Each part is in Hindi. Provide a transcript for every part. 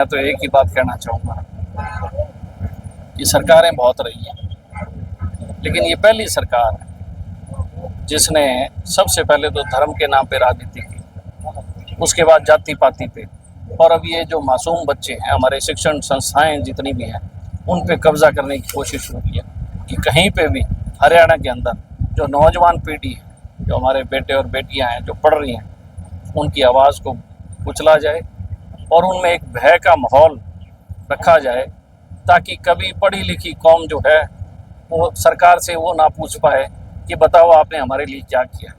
मैं तो एक ही बात कहना चाहूँगा कि सरकारें बहुत रही हैं, लेकिन ये पहली सरकार है जिसने सबसे पहले तो धर्म के नाम पे राजनीति की, उसके बाद जाति पाति पे, और अब ये जो मासूम बच्चे हैं, हमारे शिक्षण संस्थाएं जितनी भी हैं, उन पे कब्जा करने की कोशिश हो रही है कि कहीं पे भी हरियाणा के अंदर जो नौजवान पीढ़ी है, जो हमारे बेटे और बेटियां हैं जो पढ़ रही हैं, उनकी आवाज़ को कुचला जाए और उनमें एक भय का माहौल रखा जाए, ताकि कभी पढ़ी लिखी कौम जो है वो सरकार से वो ना पूछ पाए कि बताओ आपने हमारे लिए क्या किया।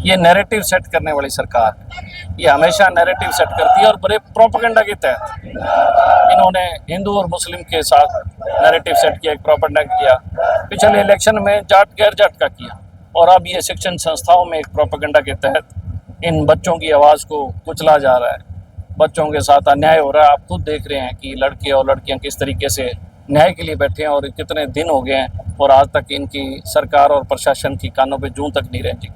ये नैरेटिव सेट करने वाली सरकार है, ये हमेशा नैरेटिव सेट करती है और बड़े प्रोपेगेंडा के तहत इन्होंने हिंदू और मुस्लिम के साथ नैरेटिव सेट किया, एक प्रोपेगेंडा किया। पिछले इलेक्शन में जाट गैर जाट का किया, और अब ये शिक्षण संस्थाओं में एक प्रोपेगेंडा के तहत इन बच्चों की आवाज़ को कुचला जा रहा है, बच्चों के साथ अन्याय हो रहा है। आप खुद देख रहे हैं कि लड़के और लड़कियां किस तरीके से न्याय के लिए बैठे हैं, और कितने दिन हो गए हैं और आज तक इनकी सरकार और प्रशासन की कानों पे जूं तक नहीं रहती।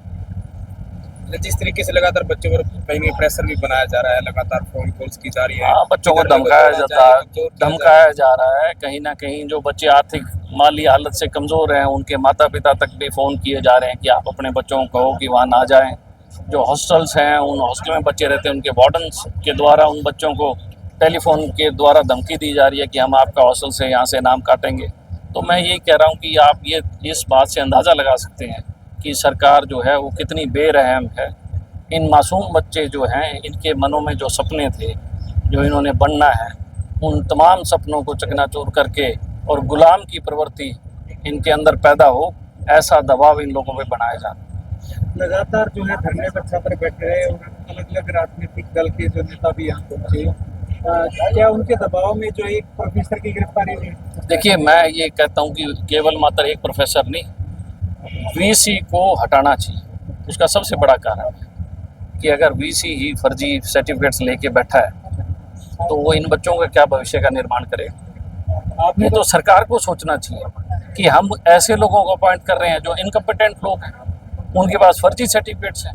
जिस तरीके से लगातार बच्चों पर कहीं प्रेशर भी बनाया जा रहा है, लगातार फोन कॉल्स की जा रही है, बच्चों को धमकाया जा रहा है। कहीं ना कहीं जो बच्चे आर्थिक माली हालत से कमज़ोर हैं, उनके माता पिता तक भी फ़ोन किए जा रहे हैं कि आप अपने बच्चों को कहो कि वहाँ ना जाएं। जो हॉस्टल्स हैं, उन हॉस्टल में बच्चे रहते हैं, उनके वार्डन्स के द्वारा उन बच्चों को टेलीफोन के द्वारा धमकी दी जा रही है कि हम आपका हॉस्टल से यहाँ से नाम काटेंगे। तो मैं यही कह रहा हूँ कि आप ये इस बात से अंदाज़ा लगा सकते हैं कि सरकार जो है वो कितनी बेरहम है। इन मासूम बच्चे जो हैं, इनके मनों में जो सपने थे, जो इन्होंने बनना है, उन तमाम सपनों को चकनाचूर करके और गुलाम की प्रवृत्ति इनके अंदर पैदा हो, ऐसा दबाव इन लोगों पे बनाया जा रहा है। लगातार जो है धरने पर छात्र बैठे रहे और अलग अलग राजनीतिक दल के जो नेता भी यहाँ पहुंचे, क्या उनके दबाव में जो एक प्रोफेसर की गिरफ्तारी हुई? देखिए, मैं ये कहता हूँ कि केवल मात्र एक प्रोफेसर नहीं, वीसी को हटाना चाहिए। उसका सबसे बड़ा कारण है कि अगर वीसी ही फर्जी सर्टिफिकेट्स लेके बैठा है तो वो इन बच्चों का क्या भविष्य का निर्माण करेगा। आपने तो सरकार को सोचना चाहिए कि हम ऐसे लोगों को अपॉइंट कर रहे हैं जो इनकम्पिटेंट लोग हैं, उनके पास फर्जी सर्टिफिकेट्स हैं,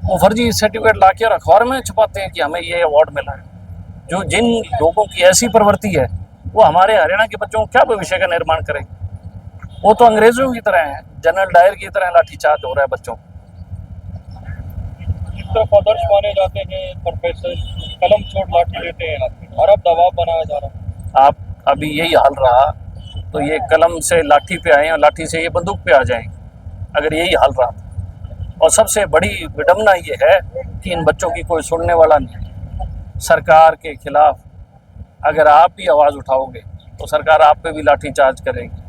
वो फर्जी सर्टिफिकेट ला के और अखबार में छुपाते हैं कि हमें ये अवार्ड मिला है। जो जिन लोगों की ऐसी प्रवृत्ति है, वो हमारे हरियाणा के बच्चों को क्या भविष्य का निर्माण करेंगे। वो तो अंग्रेजों की तरह हैं, जनरल डायर की तरह लाठीचार्ज हो रहा है बच्चों को। तो आदर्श माने जाते हैं प्रोफेसर, कलम छोड़ लाठी लेते हैं और अब दबाव बनाया जा रहा है। आप अभी यही हाल रहा तो ये कलम से लाठी पे आए और लाठी से ये बंदूक पे आ जाएंगे, अगर यही हाल रहा। और सबसे बड़ी विडंबना ये है कि इन बच्चों की कोई सुनने वाला नहीं है। सरकार के खिलाफ अगर आप भी आवाज़ उठाओगे तो सरकार आप पे भी लाठी चार्ज करेगी।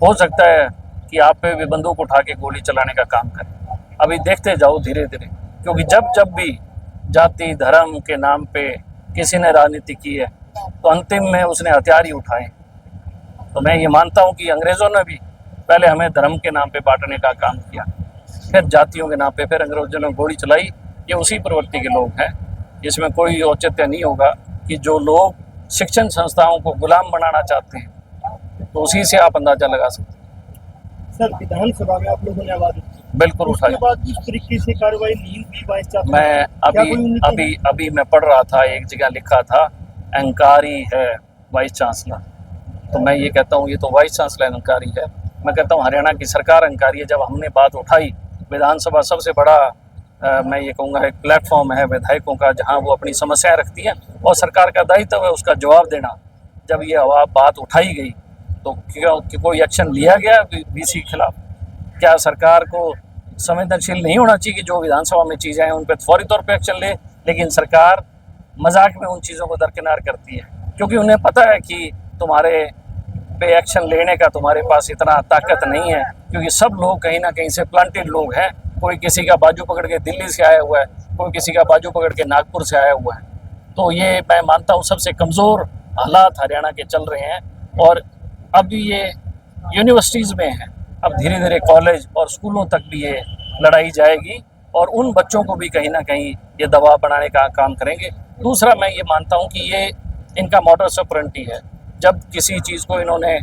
हो सकता है कि आप पे भी बंदूक उठा के गोली चलाने का काम करे। अभी देखते जाओ धीरे धीरे, क्योंकि जब भी जाति धर्म के नाम पे किसी ने राजनीति की है तो अंतिम में उसने हथियार ही उठाए। तो मैं ये मानता हूँ कि अंग्रेज़ों ने भी पहले हमें धर्म के नाम पे बांटने का काम किया, फिर जातियों के नाम पे, फिर अंग्रेज़ों ने गोली चलाई। ये उसी प्रवृत्ति के लोग हैं। इसमें कोई औचित्य नहीं होगा कि जो लोग शिक्षण संस्थाओं को गुलाम बनाना चाहते हैं, तो उसी से आप अंदाज़ा लगा सकते हैं। सर, विधानसभा में आप लोगों ने आवाज बिल्कुल उठाई। उसके बाद इस तरीके से कार्रवाई नहीं हुई वाइस चांसलर? मैं अभी मैं पढ़ रहा था, एक जगह लिखा था अहंकारी है वाइस चांसलर। तो मैं ये कहता हूँ ये तो वाइस चांसलर अहंकारी है। मैं कहता हूँ हरियाणा की सरकार अहंकारी है। जब हमने बात उठाई, विधानसभा सबसे बड़ा मैं ये कहूँगा एक प्लेटफॉर्म है विधायकों का, जहाँ वो अपनी समस्याएं रखती हैं और सरकार का दायित्व है उसका जवाब देना। जब ये बात उठाई गई तो क्या कोई एक्शन लिया गया वीसी के खिलाफ? क्या सरकार को संवेदनशील नहीं होना चाहिए कि जो विधानसभा में चीज़ें हैं उन पर फौरी तौर पे एक्शन ले? लेकिन सरकार मजाक में उन चीज़ों को दरकिनार करती है, क्योंकि उन्हें पता है कि तुम्हारे पे एक्शन लेने का तुम्हारे पास इतना ताकत नहीं है, क्योंकि सब लोग कहीं ना कहीं से प्लांटेड लोग हैं। कोई किसी का बाजू पकड़ के दिल्ली से आया हुआ है, कोई किसी का बाजू पकड़ के नागपुर से आया हुआ है। तो ये मैं मानता हूँ सबसे कमज़ोर हालात हरियाणा के चल रहे हैं, और अब ये यूनिवर्सिटीज़ में है, अब धीरे धीरे कॉलेज और स्कूलों तक भी ये लड़ाई जाएगी और उन बच्चों को भी कहीं ना कहीं ये दबाव बनाने का काम करेंगे। दूसरा, मैं ये मानता हूँ कि ये इनका मॉडस ऑपरेंडी है। जब किसी चीज़ को इन्होंने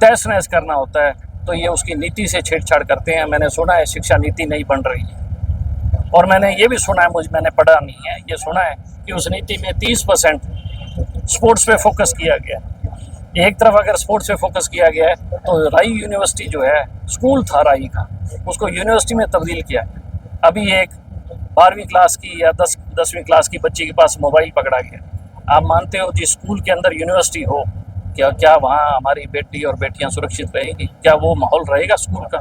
तहस नहस करना होता है तो ये उसकी नीति से छेड़छाड़ करते हैं। मैंने सुना है शिक्षा नीति नहीं बन रही है, और मैंने ये भी सुना है, मैंने पढ़ा नहीं है, ये सुना है कि उस नीति में 30% स्पोर्ट्स पे फोकस किया गया है। एक तरफ अगर स्पोर्ट्स पे फोकस किया गया है तो राई यूनिवर्सिटी जो है, स्कूल था राई का, उसको यूनिवर्सिटी में तब्दील किया। अभी एक 12वीं क्लास की या 10वीं क्लास की बच्ची के पास मोबाइल पकड़ा गया। आप मानते हो जी स्कूल के अंदर यूनिवर्सिटी हो, क्या वहाँ हमारी बेटी और बेटियाँ सुरक्षित रहेंगी? क्या वो माहौल रहेगा स्कूल का?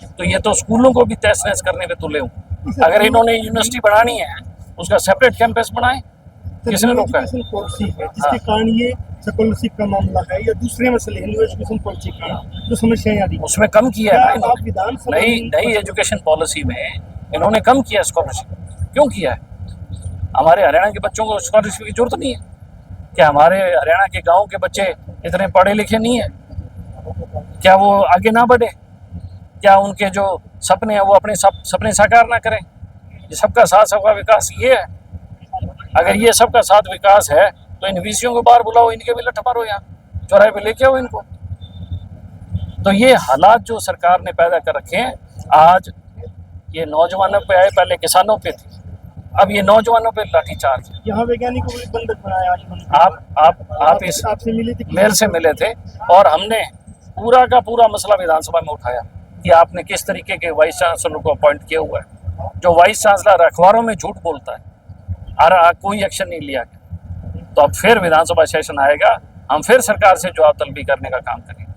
तो ये तो स्कूलों को भी तहस नहस करने पे तुले हूँ। अगर इन्होंने यूनिवर्सिटी बनानी है उसका सेपरेट कैंपस बनाए, किसने रोका है? एजुकेशन पॉलिसी है जिसके कारण ये स्कॉलरशिप का मामला है या दूसरे मसले हिंदू एजुकेशन पॉलिसी का जो समस्याएं आ रही हैं। उसमें कम किया है ना क्या आप इन्होंने। विधानसभा नई एजुकेशन पॉलिसी में इन्होंने कम किया स्कॉलरशिप। क्यों किया है? हमारे हरियाणा के बच्चों को स्कॉलरशिप की जरूरत नहीं है क्या? हमारे हरियाणा के गांव के बच्चे इतने पढ़े लिखे नहीं है क्या? वो आगे ना बढ़े क्या? उनके जो सपने हैं वो अपने सपने साकार ना करें? ये सबका साथ सबका विकास ये है। अगर ये सबका साथ विकास है तो इन वीसियों को बाहर बुलाओ, इनके भी लठ मारो, यहाँ चौराहे पे लेके आओ इनको। तो ये हालात जो सरकार ने पैदा कर रखे हैं, आज ये नौजवानों पे आए, पहले किसानों पे थे, अब ये नौजवानों पे लाठीचार्ज। यहाँ वैज्ञानिकों को भी बंधक बनाया आज उन्होंने। आप इस आपसे मिले थे? मेयर से मिले थे और हमने पूरा का पूरा मसला विधानसभा में उठाया कि आपने किस तरीके के वाइस चांसलर को अपॉइंट किया हुआ है। जो वाइस चांसलर अखबारों में झूठ बोलता है और कोई एक्शन नहीं लिया गया। तो अब फिर विधानसभा सेशन आएगा, हम फिर सरकार से जवाब तलबी करने का काम करेंगे।